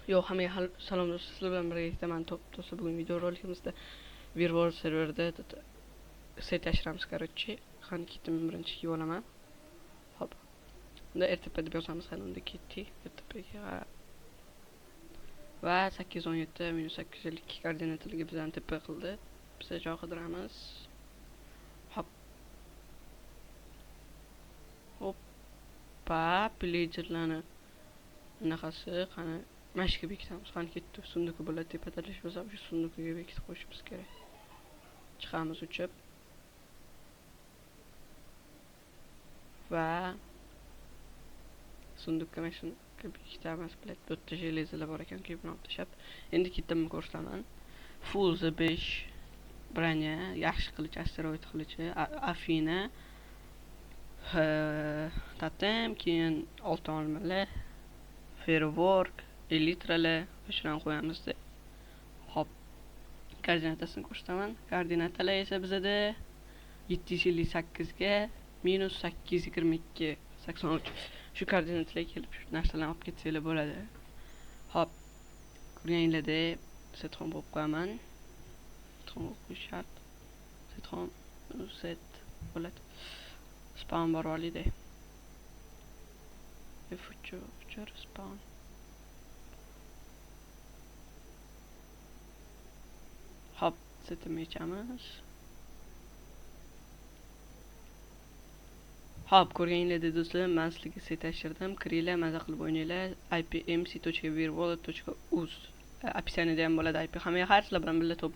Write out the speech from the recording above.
Yo'q, hammaga salom do'stlar, sizlar bilan birgalikda men Top do'stlar. Bugun video rolikimizda Virwar serverda set yashiramiz, короче. Qani ketdim, birinchi kiyib olaman. Hop. Unda RTP deb yozamiz, qani unda ketdik. RTPga va 817 -852 koordinatlariga bizani TP qildi. Biz joy qidiramiz. Hop. Hoppa, villagerlarni bunaqasi qani mashga bekitamiz. Qani ketdi. Sunduqi bo'ladi, tepada bo'lsa, shu sunduqiga bekitib qo'yishimiz kerak. Chiqamiz uchib. Va sunduqqa mana shuni bekitamiz. Bilet bitta jelezalar bor ekan, keyin buni olib tashlab. Endi ketdim ko'rsataman. Full 5 branya, yaxshi qilich, asteroid qilichi, Afina, totem, keyin oltin olmalar, Firework, elitralar, shuni qo'yamiz deb. Hop. Koordinatasini ko'rsataman. Koordinatalar esa bizada 758 ga -822 83. Shu koordinatalarga kelib shu narsalarni olib ketsanglar bo'ladi. Hop. Ko'rganinglardek setxon bo'lib qo'yaman. Setxon qo'yish shart. Setxon set bo'ladi. Spawn bor olide. Future spawn. Hop, setni yechamiz. Hop, ko'rganinglardek do'stlar, men sizlarga set yashirdim. Kiringlar, maza qilib o'ynanglar. ipmc.virwallet.uz opisaniyada ham bo'ladi IP. Hammaga xayr, sizlar bilan birga top